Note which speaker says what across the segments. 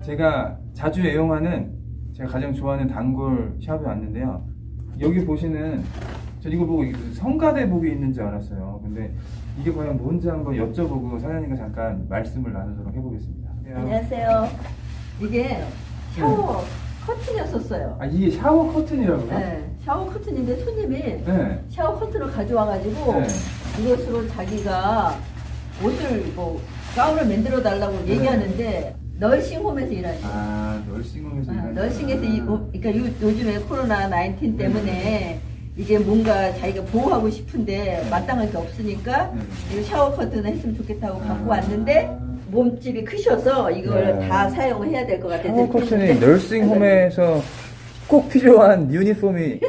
Speaker 1: 제가 자주 애용하는 제가 가장 좋아하는 단골 샵에 왔는데요. 여기 보시는 저 이거 보고 성가대복이 있는 줄 알았어요. 근데 이게 과연 뭔지 한번 여쭤보고 사장님과 잠깐 말씀을 나누도록 해보겠습니다.
Speaker 2: 안녕하세요. 이게 샤워 커튼이었었어요.
Speaker 1: 아, 이게 샤워 커튼이라고요?
Speaker 2: 네, 샤워 커튼인데 손님이
Speaker 1: 네.
Speaker 2: 샤워 커튼을 가져와가지고
Speaker 1: 네.
Speaker 2: 이것으로 자기가 옷을 가운을 만들어 달라고
Speaker 1: 네.
Speaker 2: 얘기하는데 널싱홈에서 일하시죠.
Speaker 1: 아, 널싱홈에서 일하는
Speaker 2: 널싱에서 그러니까 요즘에 코로나 19 때문에 이게 뭔가 자기가 보호하고 싶은데 마땅할 게 없으니까 이거 샤워 커튼을 했으면 좋겠다고 갖고 왔는데 몸집이 크셔서 이걸
Speaker 1: 네.
Speaker 2: 다 사용을 해야 될 것 같아서
Speaker 1: 샤워 커튼이 널싱홈에서 꼭 필요한 유니폼이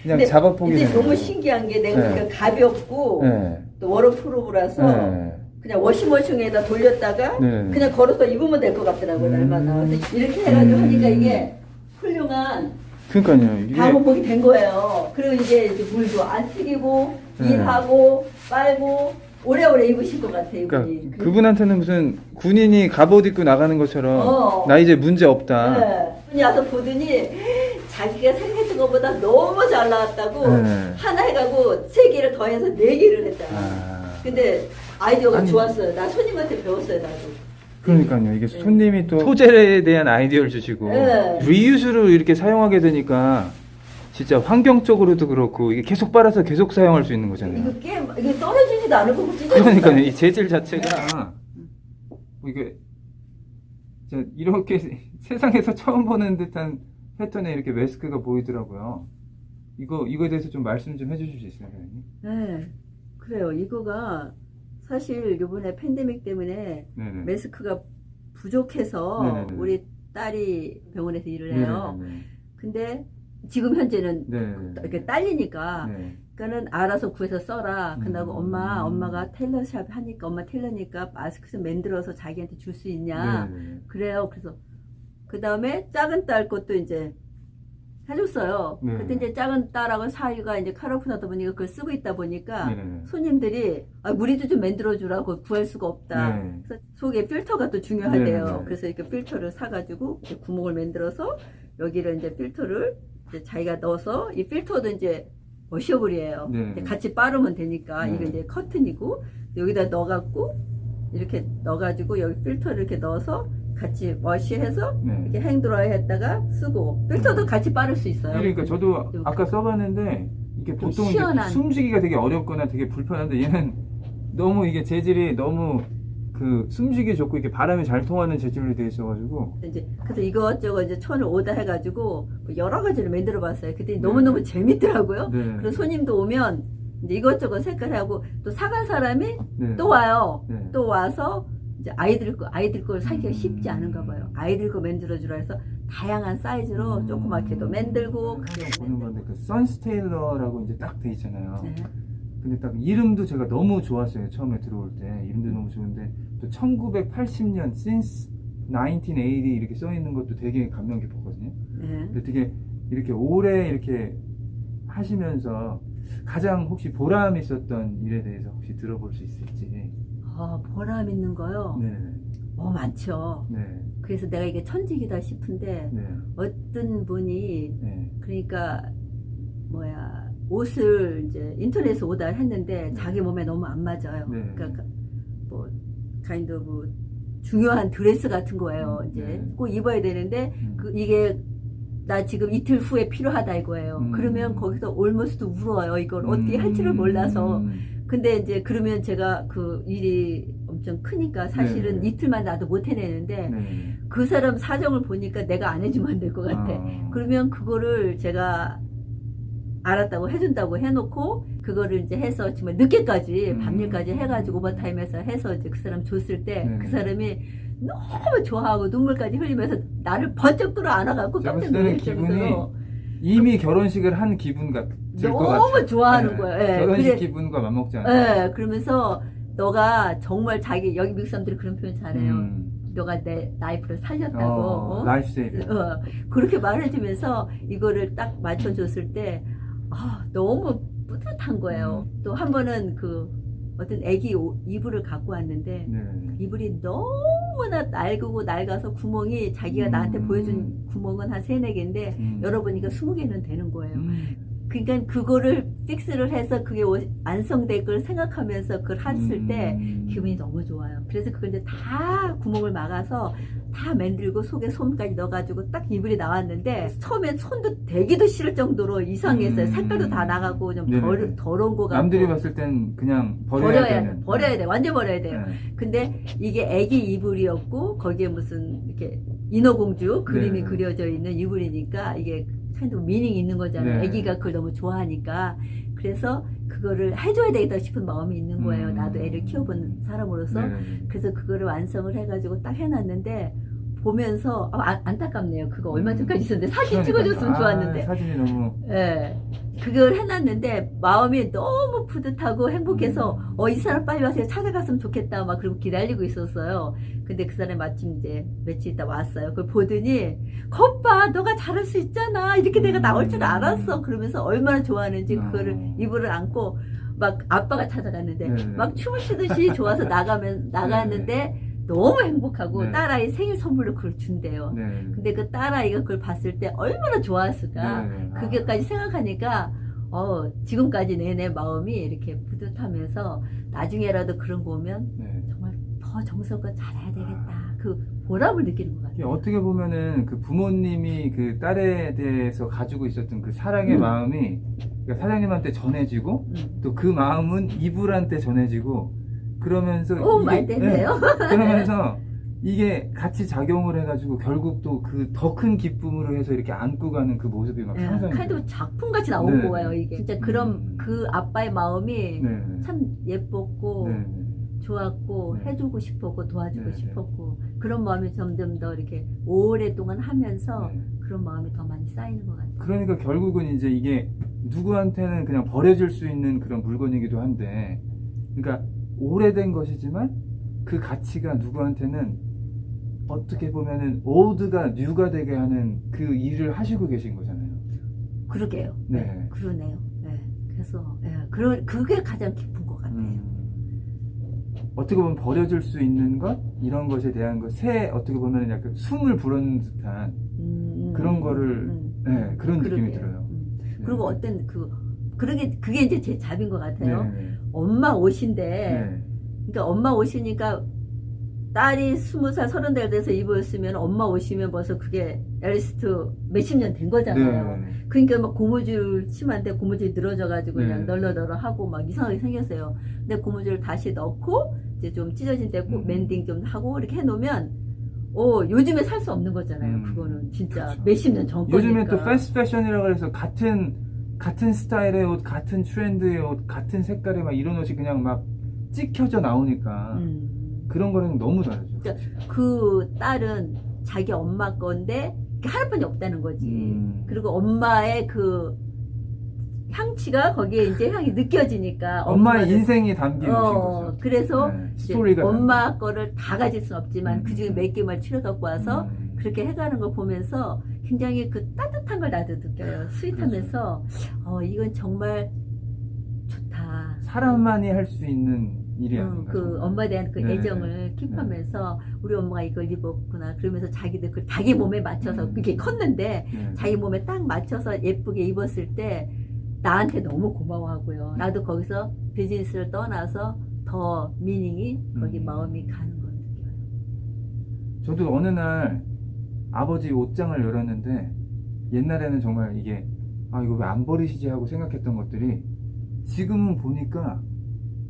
Speaker 1: 그냥 작업복이
Speaker 2: 이제 너무 신기한 게 내가
Speaker 1: 네.
Speaker 2: 그러니까 가볍고
Speaker 1: 네.
Speaker 2: 또 워터프루프라서
Speaker 1: 네.
Speaker 2: 그냥 워싱머신에다 돌렸다가
Speaker 1: 네.
Speaker 2: 그냥 걸어서 입으면 될 것 같더라고요. 날마다. 그래서 이렇게 해가지고 하니까 이게 훌륭한
Speaker 1: 그러니까요. 이게
Speaker 2: 작업복이 된 거예요. 그리고 이제 물도 안 튀기고
Speaker 1: 네.
Speaker 2: 일하고 빨고 오래오래 입으실 것 같아요. 이분이.
Speaker 1: 그러니까 그분한테는 무슨 군인이 갑옷 입고 나가는 것처럼 나 이제 문제 없다.
Speaker 2: 네. 분이 와서 보더니 자기가 생각했던 것보다 너무 잘 나왔다고
Speaker 1: 네.
Speaker 2: 하나 해가고 3개를 더해서 4개를 했잖아. 근데 아이디어가
Speaker 1: 아니,
Speaker 2: 좋았어요. 나 손님한테 배웠어요, 나도.
Speaker 1: 그러니까요. 이게 손님이 또 소재에 대한 아이디어를 주시고
Speaker 2: 네.
Speaker 1: 리유스로 이렇게 사용하게 되니까 진짜 환경적으로도 그렇고 이게 계속 빨아서 계속 사용할 수 있는 거잖아요.
Speaker 2: 이게 떨어지지도 않을 거고 찢어지지도
Speaker 1: 그러니까요.
Speaker 2: 않아요.
Speaker 1: 이 재질 자체가 이게 진짜 이렇게 세상에서 처음 보는 듯한 패턴의 이렇게 마스크가 보이더라고요. 이거에 대해서 좀 말씀 좀 해주실 수 있어요, 선생님?
Speaker 2: 네, 그래요. 이거가 사실 이번에 팬데믹 때문에
Speaker 1: 네네.
Speaker 2: 마스크가 부족해서
Speaker 1: 네네네.
Speaker 2: 우리 딸이 병원에서 일을 해요.
Speaker 1: 네네네.
Speaker 2: 근데 지금 현재는
Speaker 1: 네네네.
Speaker 2: 이렇게 딸리니까
Speaker 1: 네.
Speaker 2: 그러니까는 알아서 구해서 써라. 그러고 엄마가 테일러샵 하니까 엄마 테일러니까 마스크 좀 만들어서 자기한테 줄 수 있냐.
Speaker 1: 네네네.
Speaker 2: 그래요. 그래서 그 다음에 작은 딸 것도 이제 해줬어요.
Speaker 1: 네.
Speaker 2: 그때 이제 작은 딸하고 사이가 이제 카라푸나다 보니까 그걸 쓰고 있다 보니까
Speaker 1: 네네네.
Speaker 2: 손님들이 우리도 좀 만들어주라고 구할 수가 없다.
Speaker 1: 네.
Speaker 2: 그래서 속에 필터가 또 중요하대요.
Speaker 1: 네네네.
Speaker 2: 그래서 이렇게 필터를 사가지고 이렇게 구멍을 만들어서 여기를 이제 필터를 이제 자기가 넣어서 이 필터도 이제 워셔블이에요.
Speaker 1: 네.
Speaker 2: 이제 같이 빠르면 되니까
Speaker 1: 네.
Speaker 2: 이거 이제 커튼이고 여기다 넣어갖고 이렇게 넣어가지고 여기 필터를 이렇게 넣어서 같이 워시해서
Speaker 1: 네.
Speaker 2: 이렇게 행드라이 했다가 쓰고 필터도 같이 빠를 수 있어요.
Speaker 1: 그러니까 저도 아까 써봤는데 이게
Speaker 2: 좀
Speaker 1: 보통
Speaker 2: 시원한.
Speaker 1: 이게 숨쉬기가 되게 어렵거나 되게 불편한데 얘는 너무 이게 재질이 너무 그 숨쉬기 좋고 이렇게 바람이 잘 통하는 재질로 되어 있어가지고
Speaker 2: 이제 그래서 이것저것 이제 천을 오다 해가지고 여러 가지를 만들어봤어요. 그때 너무너무 재밌더라고요.
Speaker 1: 네.
Speaker 2: 그래서 손님도 오면 이제 이것저것 색깔하고 또 사간 사람이
Speaker 1: 네.
Speaker 2: 또 와요.
Speaker 1: 네.
Speaker 2: 또 와서 이제 아이들 걸 사기가 쉽지 않은가 봐요. 아이들 거 만들어주라 해서 다양한 사이즈로 조그맣게도 만들고 크게
Speaker 1: 보는 건데 그 선스테일러라고 이제 딱 돼 있잖아요.
Speaker 2: 네.
Speaker 1: 근데 딱 이름도 제가 너무 좋았어요. 처음에 들어올 때 이름도 너무 좋은데 또 1980년 since 1980 이렇게 써 있는 것도 되게 감명 깊었거든요.
Speaker 2: 네.
Speaker 1: 근데 되게 이렇게 오래 이렇게 하시면서 가장 혹시 보람 있었던 일에 대해서 혹시 들어볼 수 있을지.
Speaker 2: 보람 있는 거요.
Speaker 1: 네,
Speaker 2: 많죠.
Speaker 1: 네,
Speaker 2: 그래서 내가 이게 천직이다 싶은데
Speaker 1: 네,
Speaker 2: 어떤 분이
Speaker 1: 네,
Speaker 2: 그러니까 옷을 이제 인터넷에서 오다를 했는데 자기 몸에 너무 안 맞아요.
Speaker 1: 네.
Speaker 2: 그러니까 뭐 kind of 중요한 드레스 같은 거예요. 이제
Speaker 1: 네.
Speaker 2: 꼭 입어야 되는데 이게 나 지금 이틀 후에 필요하다 이거예요. 그러면 거기서 almost 울어요. 이걸 어떻게 할지를 몰라서. 근데 이제 그러면 제가 그 일이 엄청 크니까 사실은
Speaker 1: 네.
Speaker 2: 이틀만 나도 못 해내는데
Speaker 1: 네.
Speaker 2: 그 사람 사정을 보니까 내가 안 해주면 안 될 것 같아. 그러면 그거를 제가 알았다고 해준다고 해놓고 그거를 이제 해서 정말 늦게까지 밤일까지 해가지고 오버타임에서 해서 이제 그 사람 줬을 때
Speaker 1: 네.
Speaker 2: 그 사람이 너무 좋아하고 눈물까지 흘리면서 나를 번쩍 들어 안아갖고
Speaker 1: 제가
Speaker 2: 깜짝
Speaker 1: 봤을 때는
Speaker 2: 놀랄
Speaker 1: 기분이
Speaker 2: 정도로
Speaker 1: 이미 결혼식을 한 기분 같을 것 같아요.
Speaker 2: 너무 좋아하는
Speaker 1: 네.
Speaker 2: 거예요. 예,
Speaker 1: 결혼식
Speaker 2: 그래.
Speaker 1: 기분과 맞먹지 않아요.
Speaker 2: 예, 그러면서 너가 정말 여기 미국 사람들이 그런 표현 잘해요. 너가 내 라이프를 살렸다고.
Speaker 1: 라이프 세이브.
Speaker 2: 그렇게 말해주면서 이거를 딱 맞춰줬을 때 너무 뿌듯한 거예요. 또 한 번은 어떤 애기 이불을 갖고 왔는데
Speaker 1: 네.
Speaker 2: 이불이 너무 너무나 낡아서 구멍이 자기가 나한테 보여준 구멍은 한 3, 4개인데 열어보니까 20개는 되는 거예요. 그러니까 그거를 픽스를 해서 그게 완성될 걸 생각하면서 그걸 했을 때 기분이 너무 좋아요. 그래서 그걸 이제 다 구멍을 막아서 다 만들고 속에 솜까지 넣어가지고 딱 이불이 나왔는데 처음엔 손도 대기도 싫을 정도로 이상했어요. 색깔도 다 나가고 좀 더러운 거 같고.
Speaker 1: 남들이 봤을 땐 그냥 버려야
Speaker 2: 돼. 완전 버려야 돼요.
Speaker 1: 네.
Speaker 2: 근데 이게 애기 이불이었고 거기에 무슨 이렇게 인어공주 그림이 그려져 있는 이불이니까 이게 참 미닝이 있는 거잖아요. 애기가 그걸 너무 좋아하니까. 그래서 그거를 해줘야 되겠다 싶은 마음이 있는 거예요. 나도 애를 키워본 사람으로서. 그래서 그거를 완성을 해가지고 딱 해놨는데 보면서 안타깝네요. 그거 얼마 전까지 있었는데 사진 찍어줬으면 좋았는데.
Speaker 1: 사진이 너무.
Speaker 2: 네. 그걸 해놨는데 마음이 너무 뿌듯하고 행복해서 이 사람 빨리 와서 찾아갔으면 좋겠다 막 그러고 기다리고 있었어요. 근데 그 사람이 마침 이제 며칠 있다 왔어요. 그걸 보더니 겉봐 너가 잘할 수 있잖아. 이렇게 내가 나올 줄 알았어. 그러면서 얼마나 좋아하는지 그거를 이불을 안고 막 아빠가 찾아갔는데 막 춤을 추듯이 좋아서 나갔는데 너무 행복하고 딸아이 생일 선물로 그걸 준대요. 근데 그 딸아이가 그걸 봤을 때 얼마나 좋았을까. 그게까지 생각하니까 지금까지 내내 마음이 이렇게 뿌듯하면서 나중에라도 그런 거 보면 정말 더 정성껏 잘해야 되겠다. 그 보람을 느끼는 것 같아요.
Speaker 1: 어떻게 보면은 그 부모님이 그 딸에 대해서 가지고 있었던 그 사랑의 마음이 그러니까 사장님한테 전해지고 또 그 마음은 이불한테 전해지고 그러면서
Speaker 2: 말대네요.
Speaker 1: 그러면서 이게 같이 작용을 해가지고 결국 또 그 더 큰 기쁨으로 해서 이렇게 안고 가는 그 모습이 막 상상이
Speaker 2: 칼도 작품같이 나온 거예요. 이게 진짜 그런 그 아빠의 마음이 참 예뻤고 좋았고 해주고 싶었고 도와주고 싶었고 그런 마음이 점점 더 이렇게 오랫동안 하면서 그런 마음이 더 많이 쌓이는 것 같아요.
Speaker 1: 그러니까 결국은 이제 이게 누구한테는 그냥 버려줄 수 있는 그런 물건이기도 한데 그러니까 오래된 것이지만 그 가치가 누구한테는 어떻게 보면은 올드가 뉴가 되게 하는 그 일을 하시고 계신 거잖아요.
Speaker 2: 그러게요. 그러네요. 그래서 그게 가장 기쁜 것 같아요.
Speaker 1: 어떻게 보면 버려줄 수 있는 것 이런 것에 대한 것에 어떻게 보면 약간 숨을 불어넣는 듯한 그런 거를 그런 느낌이 들어요.
Speaker 2: 그리고 어떤 그게 이제 제 잡인 것 같아요. 엄마 옷인데, 그러니까 엄마 옷이니까 딸이 20살, 30살 돼서 입었으면 엄마 옷이면 벌써 그게 에리스트 몇십 년 된 거잖아요. 그러니까 막 고무줄 치마인데 고무줄이 늘어져가지고 그냥 널널널어 하고 막 이상하게 생겼어요. 근데 고무줄을 다시 넣고 이제 좀 찢어진 데 멘딩 좀 하고 이렇게 해놓으면 요즘에 살 수 없는 거잖아요. 그거는 진짜 몇십 년 전 거니까.
Speaker 1: 요즘에 또 패스트 패션이라고 해서 같은 스타일의 옷, 같은 트렌드의 옷, 같은 색깔의 막 이런 옷이 그냥 막 찍혀져 나오니까 그런 거는 너무 다르죠.
Speaker 2: 그러니까 그 딸은 자기 엄마 건데 하나뿐이 없다는 거지. 그리고 엄마의 그 향취가 거기에 이제 향이 느껴지니까
Speaker 1: 엄마의 인생이 담긴 옷인 거죠.
Speaker 2: 그래서
Speaker 1: 스토리가
Speaker 2: 엄마 거를 다 가질 수는 없지만 그중에 몇 개만 추려 갖고 와서 그렇게 해가는 거 보면서 굉장히 그 따뜻한 걸 나도 느껴요. 스윗하면서 이건 정말 좋다.
Speaker 1: 사람만이 할 수 있는 일이 아닌가.
Speaker 2: 그 엄마에 대한 그 애정을 킵하면서 우리 엄마가 이걸 입었구나. 그러면서 자기들 그 자기 몸에 맞춰서 그게 컸는데 자기 몸에 딱 맞춰서 예쁘게 입었을 때 나한테 너무 고마워하고요. 나도 거기서 비즈니스를 떠나서 더 미닝이 거기 마음이 가는 걸 느껴요.
Speaker 1: 저도 어느 날 아버지 옷장을 열었는데 옛날에는 정말 이게 이거 왜 안 버리시지 하고 생각했던 것들이 지금은 보니까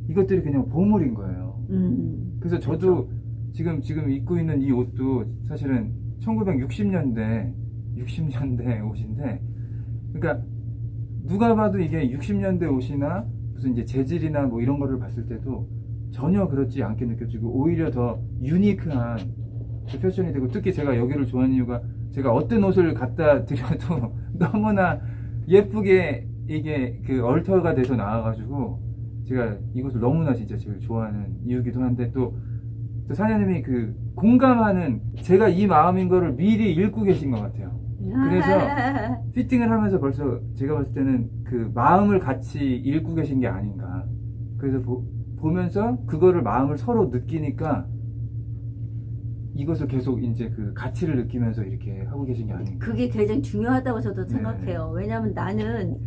Speaker 1: 이것들이 그냥 보물인 거예요. 그래서 저도
Speaker 2: 그렇죠.
Speaker 1: 지금 입고 있는 이 옷도 사실은 1960년대 옷인데 그러니까 누가 봐도 이게 60년대 옷이나 무슨 이제 재질이나 뭐 이런 거를 봤을 때도 전혀 그렇지 않게 느껴지고 오히려 더 유니크한 패션이 되고 특히 제가 여기를 좋아하는 이유가 제가 어떤 옷을 갖다 드려도 너무나 예쁘게 이게 그 얼터가 돼서 나와가지고 제가 이것을 너무나 진짜 제일 좋아하는 이유기도 한데 또 사장님이 그 공감하는 제가 이 마음인 거를 미리 읽고 계신 것 같아요. 그래서 피팅을 하면서 벌써 제가 봤을 때는 그 마음을 같이 읽고 계신 게 아닌가. 그래서 보면서 그거를 마음을 서로 느끼니까 이것을 계속 이제 그 가치를 느끼면서 이렇게 하고 계신 게 아닌가.
Speaker 2: 그게 가장 중요하다고 저도
Speaker 1: 네.
Speaker 2: 생각해요. 왜냐하면 나는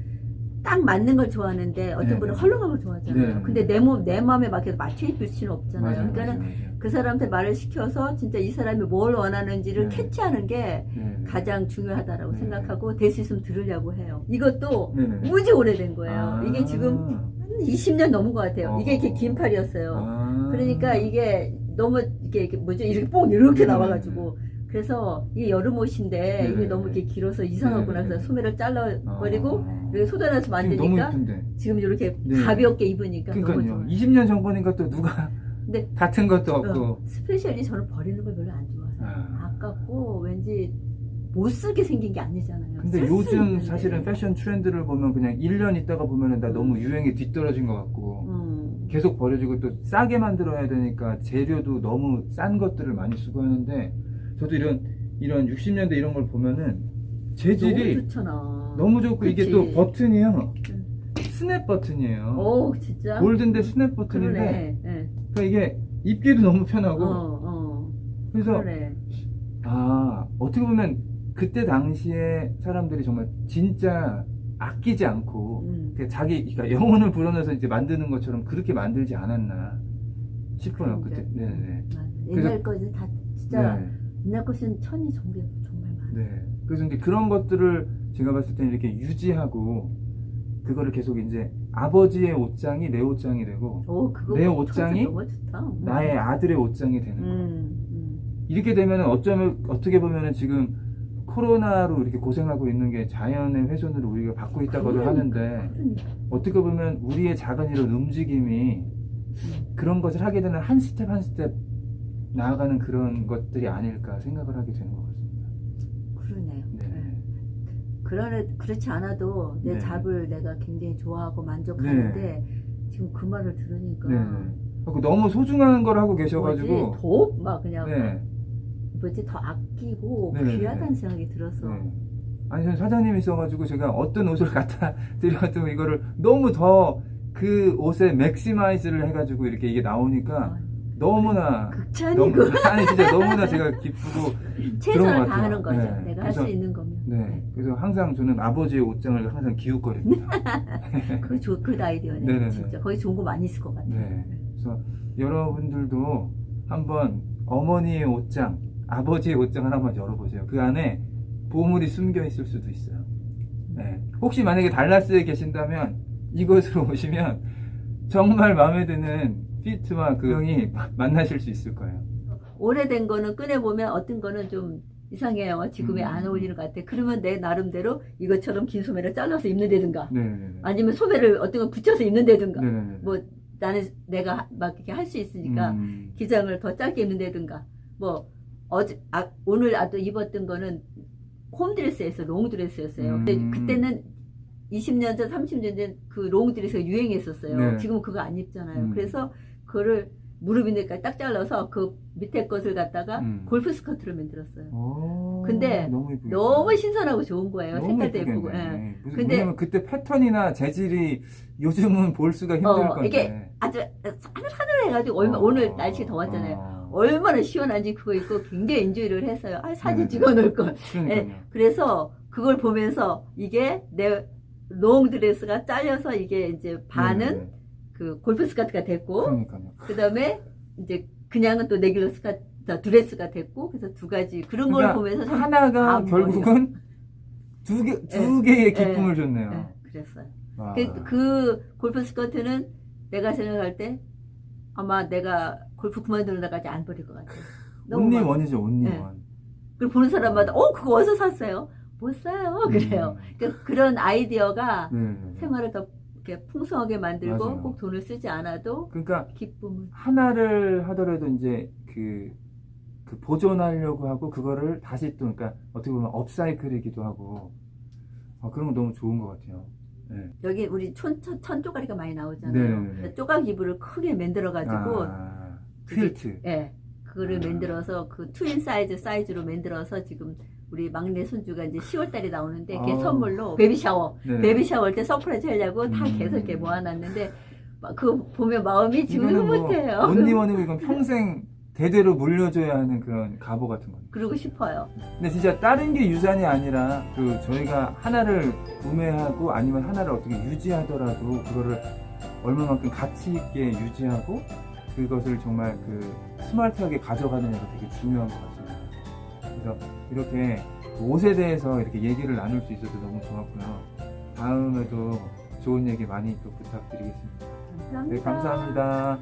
Speaker 2: 딱 맞는 걸 좋아하는데 어떤
Speaker 1: 네.
Speaker 2: 분은 헐렁한 걸 좋아하잖아요.
Speaker 1: 네.
Speaker 2: 근데 내 마음에 맞게 맞춰 입을 수는 없잖아요. 그러니까는 그 사람한테 말을 시켜서 진짜 이 사람이 뭘 원하는지를
Speaker 1: 네.
Speaker 2: 캐치하는 게
Speaker 1: 네.
Speaker 2: 가장 중요하다고
Speaker 1: 네.
Speaker 2: 생각하고 될 수 있으면 들으려고 해요. 이것도
Speaker 1: 네네.
Speaker 2: 무지 오래된 거예요.
Speaker 1: 아.
Speaker 2: 이게 지금 한 20년 넘은 것 같아요. 이게 이렇게 긴 팔이었어요.
Speaker 1: 아.
Speaker 2: 그러니까 이게 너무 이게 뭐죠? 이렇게 뽕 이렇게
Speaker 1: 네네.
Speaker 2: 나와가지고 그래서 이게 여름 옷인데
Speaker 1: 네네.
Speaker 2: 이게 너무 이렇게 길어서 이상하구나.
Speaker 1: 네네.
Speaker 2: 그래서 소매를 잘라버리고
Speaker 1: 아.
Speaker 2: 이렇게 쏟아내서
Speaker 1: 지금
Speaker 2: 만드니까
Speaker 1: 너무 예쁜데.
Speaker 2: 지금 이렇게
Speaker 1: 네.
Speaker 2: 가볍게 입으니까 너무
Speaker 1: 그러니까요.
Speaker 2: 좋아요.
Speaker 1: 20년 전 거니까 또 누가
Speaker 2: 근데
Speaker 1: 같은 것도 없고.
Speaker 2: 스페셜리 저는 버리는 걸 별로 안 좋아해요.
Speaker 1: 아.
Speaker 2: 아깝고 왠지 못 쓰게 생긴 게 아니잖아요.
Speaker 1: 근데
Speaker 2: 쓸수
Speaker 1: 요즘
Speaker 2: 있는데.
Speaker 1: 사실은 패션 트렌드를 보면 그냥 1년 있다가 보면은 나 너무 유행에 뒤떨어진 것 같고 계속 버려지고 또 싸게 만들어야 되니까 재료도 너무 싼 것들을 많이 쓰고 하는데 저도 이런 60년대 이런 걸 보면은 재질이
Speaker 2: 너무 좋잖아.
Speaker 1: 너무 좋고 이게
Speaker 2: 그치?
Speaker 1: 또 버튼이요.
Speaker 2: 응.
Speaker 1: 스냅 버튼이에요.
Speaker 2: 오 진짜?
Speaker 1: 골든데 스냅 버튼인데
Speaker 2: 그러네. 네.
Speaker 1: 그러니까 이게 입기도 너무 편하고 그래서
Speaker 2: 그러네.
Speaker 1: 아 어떻게 보면 그때 당시에 사람들이 정말 진짜 아끼지 않고 자기 그러니까 영혼을 불어넣어서 이제 만드는 것처럼 그렇게 만들지 않았나 싶어요. 그때. 네네.
Speaker 2: 맞아.
Speaker 1: 그래서-
Speaker 2: 옛날 것은 다 진짜
Speaker 1: 네.
Speaker 2: 옛날 것은 천이 정말 많아.
Speaker 1: 네. 그래서 이제 그런 것들을 제가 봤을 때는 이렇게 유지하고 그거를 계속 이제 아버지의 옷장이 내 옷장이 되고
Speaker 2: 오 그거
Speaker 1: 내
Speaker 2: 컨셉
Speaker 1: 옷장이
Speaker 2: 너무 좋다.
Speaker 1: 나의 아들의 옷장이 되는 거예요. 이렇게 되면은 어떻게 보면은 지금 코로나로 이렇게 고생하고 있는 게 자연의 훼손으로 우리가 받고 있다고도 하는데 어떻게 보면 우리의 작은 이런 움직임이 그런 것을 하게 되는 한 스텝 한 스텝 나아가는 그런 것들이 아닐까 생각을 하게 되는 것 같습니다.
Speaker 2: 그러네요.
Speaker 1: 네.
Speaker 2: 그렇지 않아도 내
Speaker 1: 네.
Speaker 2: 잡을 내가 굉장히 좋아하고 만족하는데 지금 그 말을 들으니까
Speaker 1: 네. 그리고 너무 소중한 걸 하고 계셔가지고
Speaker 2: 더막 그냥
Speaker 1: 네.
Speaker 2: 뭐지 더 아끼고
Speaker 1: 네네네.
Speaker 2: 귀하다는 생각이 들어서
Speaker 1: 네. 아니 전 사장님이 있어가지고 제가 어떤 옷을 갖다 드려도 이거를 너무 더 그 옷에 맥시마이즈를 해가지고 이렇게 이게 나오니까 너무나
Speaker 2: 극찬이고
Speaker 1: 아니 진짜 너무나 제가 기쁘고 그런 것
Speaker 2: 최선을
Speaker 1: 같아요.
Speaker 2: 다하는 거죠.
Speaker 1: 네.
Speaker 2: 내가 할 수
Speaker 1: 그래서-
Speaker 2: 있는 거면.
Speaker 1: 네. 그래서 항상 저는 아버지의 옷장을 항상 기웃거립니다.
Speaker 2: 그거 그 아이디어네.
Speaker 1: 네네네.
Speaker 2: 진짜 거기 좋은 거 많이 있을 것 같아요.
Speaker 1: 네. 그래서 여러분들도 한번 어머니의 옷장, 아버지의 옷장을 한번 열어보세요. 그 안에 보물이 숨겨 있을 수도 있어요. 네. 혹시 만약에 달라스에 계신다면 이곳으로 오시면 정말 마음에 드는 피트와 그 형이 만나실 수 있을 거예요.
Speaker 2: 오래된 거는 꺼내보면 어떤 거는 좀 이상해요. 지금에 안 어울리는 것 같아. 그러면 내 나름대로 이것처럼 긴 소매를 잘라서 입는다든가
Speaker 1: 네네네.
Speaker 2: 아니면 소매를 어떤 거 붙여서 입는다든가
Speaker 1: 네네네.
Speaker 2: 뭐 나는 내가 막 이렇게 할 수 있으니까 기장을 더 짧게 입는다든가 뭐 오늘 또 입었던 거는 홈드레스에서 롱드레스였어요. 근데 그때는 20년 전, 30년 전 그 롱드레스가 유행했었어요.
Speaker 1: 네.
Speaker 2: 지금은 그거 안 입잖아요. 그래서 그거를 무릎 위에까지 딱 잘라서 그 밑에 것을 갖다가 골프 스커트로 만들었어요.
Speaker 1: 오,
Speaker 2: 근데
Speaker 1: 너무 예쁘겠다.
Speaker 2: 너무 신선하고 좋은 거예요.
Speaker 1: 너무
Speaker 2: 색깔도
Speaker 1: 예쁘겠네.
Speaker 2: 예쁘고. 예.
Speaker 1: 근데
Speaker 2: 근데-
Speaker 1: 왜냐면 그때 패턴이나 재질이 요즘은 볼 수가 힘들 건데.
Speaker 2: 이게 아주 하늘하늘해가지고 오늘 날씨 더웠잖아요. 얼마나 시원한지 그거 입고 굉장히 엔조이를 했어요. 사진
Speaker 1: 네네네.
Speaker 2: 찍어놓을 걸.
Speaker 1: 그러니까요.
Speaker 2: 그래서 그걸 보면서 이게 내 롱드레스가 잘려서 이게 이제 반은
Speaker 1: 네네네.
Speaker 2: 그 골프 스커트가 됐고
Speaker 1: 그러니까요.
Speaker 2: 그 다음에 이제 그냥은 또 레귤러 스커트 드레스가 됐고 그래서 두 가지 그런 걸
Speaker 1: 그러니까
Speaker 2: 보면서 참
Speaker 1: 하나가
Speaker 2: 아,
Speaker 1: 결국은 두 개의 기쁨을 줬네요.
Speaker 2: 네, 그랬어요.
Speaker 1: 와.
Speaker 2: 그 골프 스커트는 내가 생각할 때 아마 내가 골프 그만두는 날까지 안 버릴 것 같아요. 너무
Speaker 1: 온리
Speaker 2: 막-
Speaker 1: 원이죠, 온리
Speaker 2: 네.
Speaker 1: 원.
Speaker 2: 그리고 보는 사람마다 그거 어디서 샀어요? 못 사요. 그래요. 그러니까 그런 아이디어가
Speaker 1: 네.
Speaker 2: 생활을 더 이렇게 풍성하게 만들고
Speaker 1: 맞아요.
Speaker 2: 꼭 돈을 쓰지 않아도
Speaker 1: 그러니까
Speaker 2: 기쁨을.
Speaker 1: 하나를 하더라도 이제 그 보존하려고 하고 그거를 다시 또 그러니까 어떻게 보면 업사이클이기도 하고 그런 거 너무 좋은 것 같아요. 네.
Speaker 2: 여기 우리 천 쪼가리가 많이 나오잖아요.
Speaker 1: 네네네.
Speaker 2: 쪼각 이불을 크게 만들어가지고
Speaker 1: 퀼트.
Speaker 2: 예, 그거를 만들어서 그 트윈 사이즈로 만들어서 지금 우리 막내 손주가 이제 10월달에 나오는데 걔 선물로 베이비 샤워 할 때 서프라이즈 하려고 다 계속 이렇게 모아놨는데 그 보면 마음이 지금 흐뭇해요.
Speaker 1: 온리원이고 이건 평생 대대로 물려줘야 하는 그런 가보 같은 거예요.
Speaker 2: 그러고 싶어요.
Speaker 1: 근데 진짜 다른 게 유산이 아니라 그 저희가 하나를 구매하고 아니면 하나를 어떻게 유지하더라도 그거를 얼마만큼 가치 있게 유지하고 그것을 정말 그 스마트하게 가져가느냐가 되게 중요한 것 같습니다. 그래서 이렇게 옷에 대해서 이렇게 얘기를 나눌 수 있어서 너무 좋았고요. 다음에도 좋은 얘기 많이 또 부탁드리겠습니다.
Speaker 2: 감사합니다.
Speaker 1: 네, 감사합니다.